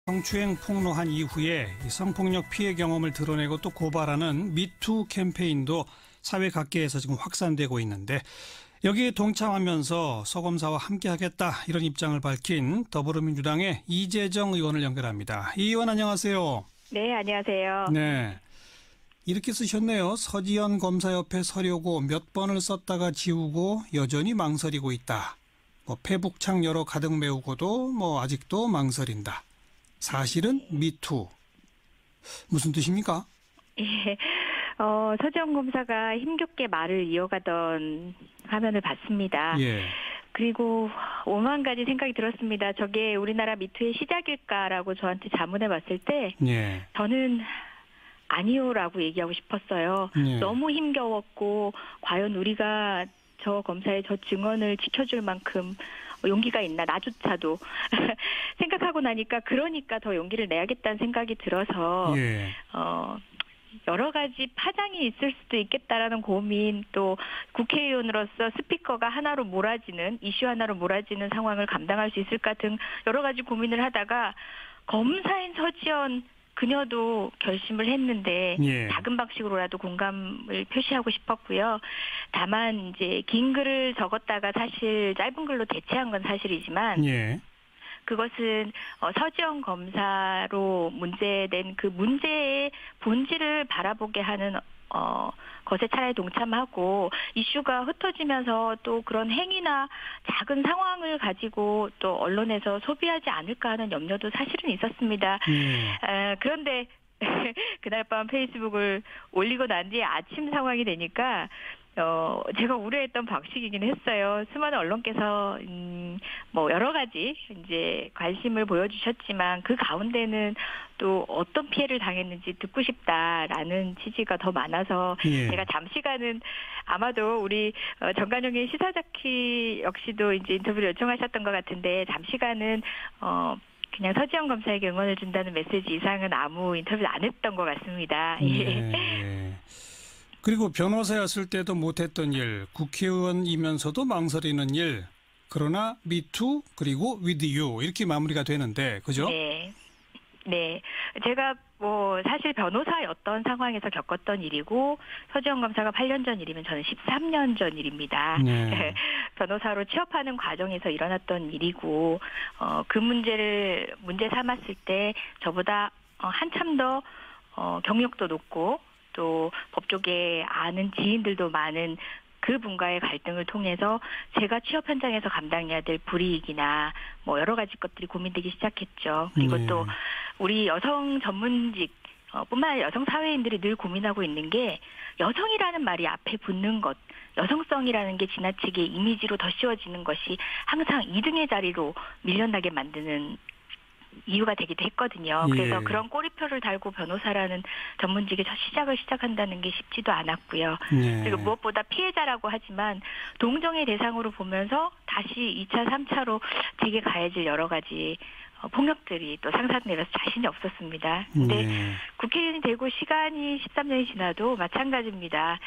성추행 폭로한 이후에 성폭력 피해 경험을 드러내고 또 고발하는 미투 캠페인도 사회 각계에서 지금 확산되고 있는데 여기에 동참하면서 서 검사와 함께하겠다 이런 입장을 밝힌 더불어민주당의 이재정 의원을 연결합니다. 이 의원 안녕하세요. 네, 안녕하세요. 네, 이렇게 쓰셨네요. 서지현 검사 옆에 서려고 몇 번을 썼다가 지우고 여전히 망설이고 있다. 페북창 열어 가득 메우고도 아직도 망설인다. 사실은 미투. 무슨 뜻입니까? 예, 서지현 검사가 힘겹게 말을 이어가던 화면을 봤습니다. 예. 그리고 오만 가지 생각이 들었습니다. 저게 우리나라 미투의 시작일까라고 저한테 자문해 봤을 때 예. 저는 아니요라고 얘기하고 싶었어요. 예. 너무 힘겨웠고 과연 우리가 저 검사의 저 증언을 지켜줄 만큼 용기가 있나 나조차도 생각하고 나니까 그러니까 더 용기를 내야겠다는 생각이 들어서 예. 여러 가지 파장이 있을 수도 있겠다라는 고민, 또 국회의원으로서 스피커가 하나로 몰아지는 이슈 하나로 몰아지는 상황을 감당할 수 있을까 등 여러 가지 고민을 하다가 검사인 서지현 그녀도 결심을 했는데 예. 작은 방식으로라도 공감을 표시하고 싶었고요. 다만 이제 긴 글을 적었다가 사실 짧은 글로 대체한 건 사실이지만 예. 그것은 서지현 검사로 문제된 그 문제의 본질을 바라보게 하는 것에 차라리 동참하고 이슈가 흩어지면서 또 그런 행위나 작은 상황을 가지고 또 언론에서 소비하지 않을까 하는 염려도 사실은 있었습니다. 그런데 그날 밤 페이스북을 올리고 난 뒤에 아침 상황이 되니까 제가 우려했던 방식이긴 했어요. 수많은 언론께서 여러 가지 이제 관심을 보여주셨지만 그 가운데는 또 어떤 피해를 당했는지 듣고 싶다라는 취지가 더 많아서 예. 제가 잠시간은 아마도 우리 정관용의 시사자키 역시도 이제 인터뷰를 요청하셨던 것 같은데 잠시간은 그냥 서지현 검사에게 응원을 준다는 메시지 이상은 아무 인터뷰를 안 했던 것 같습니다. 예. 그리고 변호사였을 때도 못했던 일, 국회의원이면서도 망설이는 일, 그러나 미투 그리고 with you 이렇게 마무리가 되는데 그죠? 네. 네. 제가 사실 변호사였던 상황에서 겪었던 일이고 서지현 검사가 8년 전 일이면 저는 13년 전 일입니다. 네. 변호사로 취업하는 과정에서 일어났던 일이고 그 문제 삼았을 때 저보다 한참 더 경력도 높고 또 법조계 아는 지인들도 많은 그분과의 갈등을 통해서 제가 취업 현장에서 감당해야 될 불이익이나 여러 가지 것들이 고민되기 시작했죠. 그리고 또 우리 여성 전문직 뿐만 아니라 여성 사회인들이 늘 고민하고 있는 게 여성이라는 말이 앞에 붙는 것, 여성성이라는 게 지나치게 이미지로 더 씌워지는 것이 항상 2등의 자리로 밀려나게 만드는 이유가 되기도 했거든요. 그래서 예. 그런 꼬리표를 달고 변호사라는 전문직의 시작을 시작한다는 게 쉽지도 않았고요. 예. 그리고 무엇보다 피해자라고 하지만 동정의 대상으로 보면서 다시 2차, 3차로 제게 가해질 여러 가지 폭력들이 또 상상되면서 자신이 없었습니다. 근데 국회의원이 되고 시간이 13년이 지나도 마찬가지입니다.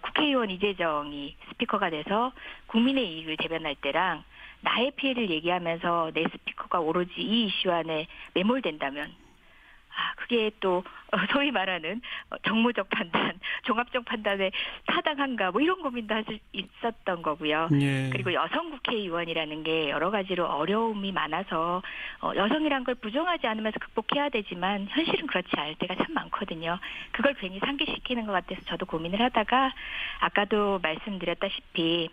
국회의원 이재정이 스피커가 돼서 국민의 이익을 대변할 때랑 나의 피해를 얘기하면서 내 스피커가 오로지 이 이슈 안에 매몰된다면 그게 또 소위 말하는 정무적 판단, 종합적 판단에 타당한가 이런 고민도 할 수 있었던 거고요. 예. 그리고 여성 국회의원이라는 게 여러 가지로 어려움이 많아서 여성이란 걸 부정하지 않으면서 극복해야 되지만 현실은 그렇지 않을 때가 참 많거든요. 그걸 괜히 상기시키는 것 같아서 저도 고민을 하다가 아까도 말씀드렸다시피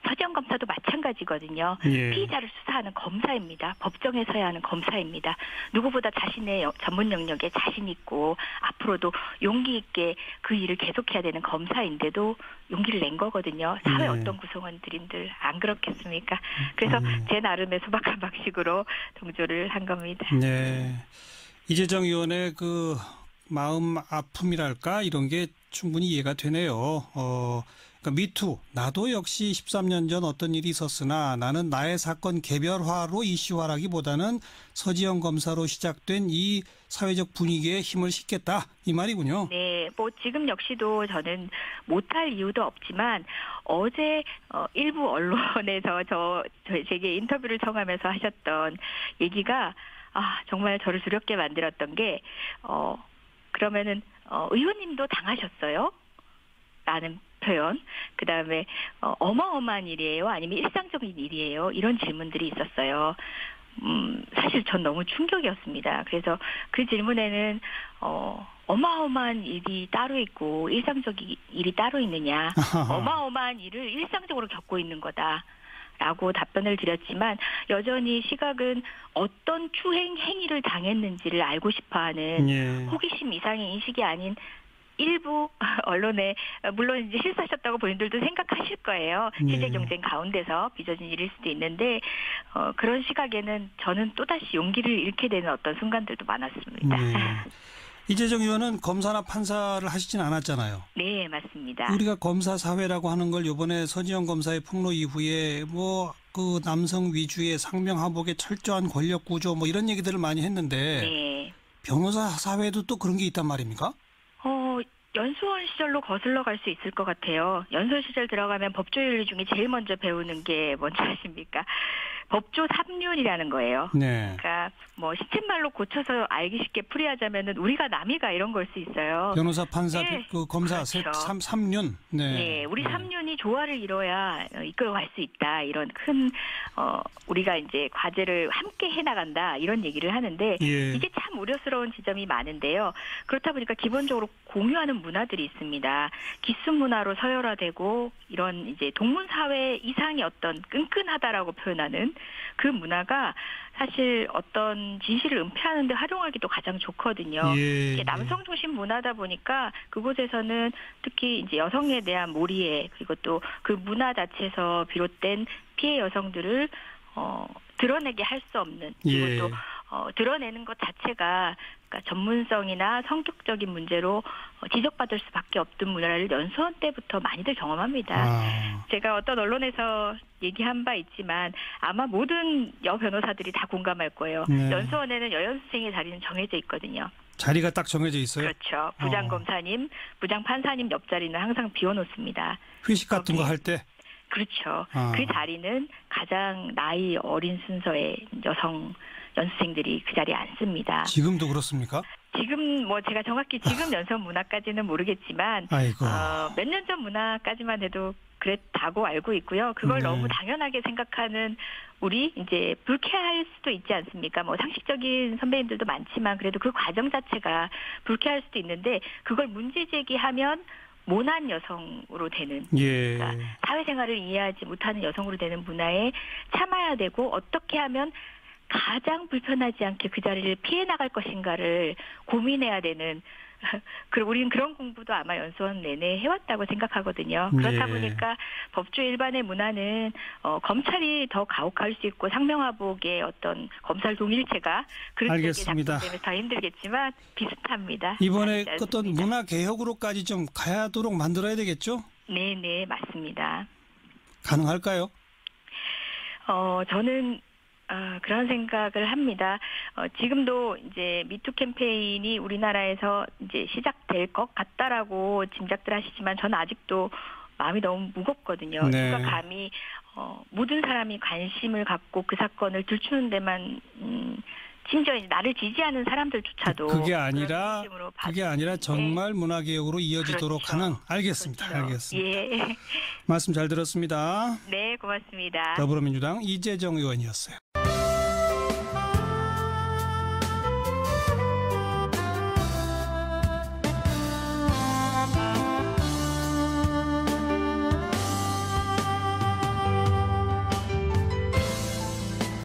서지현 검사도 마찬가지거든요. 예. 피의자를 수사하는 검사입니다. 법정에 서야 하는 검사입니다. 누구보다 자신의 전문 영역에 자신 있고 앞으로도 용기 있게 그 일을 계속해야 되는 검사인데도 용기를 낸 거거든요. 사회 어떤 구성원들인들 안 그렇겠습니까? 그래서 제 나름의 소박한 방식으로 동조를 한 겁니다. 네. 이재정 의원의 그 마음 아픔이랄까 이런 게 충분히 이해가 되네요. 그러니까 미투, 나도 역시 13년 전 어떤 일이 있었으나 나는 나의 사건 개별화로 이슈화라기보다는 서지현 검사로 시작된 이 사회적 분위기에 힘을 싣겠다 이 말이군요. 네, 지금 역시도 저는 못할 이유도 없지만 어제 일부 언론에서 제게 인터뷰를 청하면서 하셨던 얘기가 정말 저를 두렵게 만들었던 게 그러면은 의원님도 당하셨어요? 라는 표현. 그다음에 어마어마한 일이에요? 아니면 일상적인 일이에요? 이런 질문들이 있었어요. 사실 전 너무 충격이었습니다. 그래서 그 질문에는 어마어마한 일이 따로 있고 일상적인 일이 따로 있느냐. 어마어마한 일을 일상적으로 겪고 있는 거다. 라고 답변을 드렸지만 여전히 시각은 어떤 추행 행위를 당했는지를 알고 싶어하는 예. 호기심 이상의 인식이 아닌 일부 언론에 물론 이제 실수하셨다고 본인들도 생각하실 거예요. 시대 경쟁 가운데서 빚어진 일일 수도 있는데 그런 시각에는 저는 또다시 용기를 잃게 되는 어떤 순간들도 많았습니다. 네. 이재정 의원은 검사나 판사를 하시진 않았잖아요. 네, 맞습니다. 우리가 검사 사회라고 하는 걸 이번에 서지영 검사의 폭로 이후에 그 남성 위주의 상명하복의 철저한 권력 구조 이런 얘기들을 많이 했는데 네. 변호사 사회도 또 그런 게 있단 말입니까? 연수원 시절로 거슬러 갈 수 있을 것 같아요. 연수원 시절 들어가면 법조윤리 중에 제일 먼저 배우는 게 뭔지 아십니까? 법조 3륜이라는 거예요. 네. 그러니까 시쳇말로 고쳐서 알기 쉽게 풀이하자면은 우리가 남이가 이런 걸 수 있어요. 변호사, 판사, 네. 검사 그렇죠. 3륜. 네. 네, 우리 3륜이 조화를 이뤄야 이끌어갈 수 있다. 이런 큰 우리가 이제 과제를 함께 해나간다. 이런 얘기를 하는데 예. 이게 참 우려스러운 지점이 많은데요. 그렇다 보니까 기본적으로 공유하는 문화들이 있습니다. 기수 문화로 서열화되고 이런 이제 동문 사회 이상의 어떤 끈끈하다라고 표현하는 그 문화가 사실 어떤 진실을 은폐하는 데 활용하기도 가장 좋거든요. 예. 이게 남성 중심 문화다 보니까 그곳에서는 특히 이제 여성에 대한 몰이해 그리고 또 그 문화 자체에서 비롯된 피해 여성들을 드러내게 할 수 없는 그리고 예. 또 드러내는 것 자체가 그러니까 전문성이나 성격적인 문제로 지적받을 수밖에 없던 문화를 연수원 때부터 많이들 경험합니다. 제가 어떤 언론에서 얘기한 바 있지만 아마 모든 변호사들이 다 공감할 거예요. 네. 연수원에는 여연수생의 자리는 정해져 있거든요. 자리가 딱 정해져 있어요? 그렇죠. 부장검사님, 부장판사님 옆자리는 항상 비워놓습니다. 회식 같은 거 할 때? 그렇죠. 그 자리는 가장 나이 어린 순서의 여성 연수생들이 그 자리에 앉습니다. 지금도 그렇습니까? 지금 제가 정확히 지금 연수원 문화까지는 모르겠지만 몇 년 전 문화까지만 해도 그랬다고 알고 있고요. 그걸 네. 너무 당연하게 생각하는 우리 이제 불쾌할 수도 있지 않습니까? 상식적인 선배님들도 많지만 그래도 그 과정 자체가 불쾌할 수도 있는데 그걸 문제 제기하면 모난 여성으로 되는 예. 그러니까 사회생활을 이해하지 못하는 여성으로 되는 문화에 참아야 되고 어떻게 하면 가장 불편하지 않게 그 자리를 피해 나갈 것인가를 고민해야 되는 그리고 우리는 그런 공부도 아마 연수원 내내 해왔다고 생각하거든요. 그렇다 네. 보니까 법조 일반의 문화는 검찰이 더 가혹할 수 있고 상명하복의 어떤 검찰 동일체가 그런 쪽에 알겠습니다. 작동되면 더 힘들겠지만 비슷합니다. 이번에 어떤 문화 개혁으로까지 좀 가야도록 만들어야 되겠죠? 네, 맞습니다. 가능할까요? 저는 그런 생각을 합니다. 지금도 이제 미투 캠페인이 우리나라에서 이제 시작될 것 같다라고 짐작들 하시지만 저는 아직도 마음이 너무 무겁거든요. 네. 누가 감히 모든 사람이 관심을 갖고 그 사건을 들추는 데만 심지어 이제 나를 지지하는 사람들조차도 그게 아니라 네. 정말 문화개혁으로 이어지도록 그렇죠. 하는 알겠습니다. 그렇죠. 알겠습니다. 예. 말씀 잘 들었습니다. 네, 고맙습니다. 더불어민주당 이재정 의원이었어요.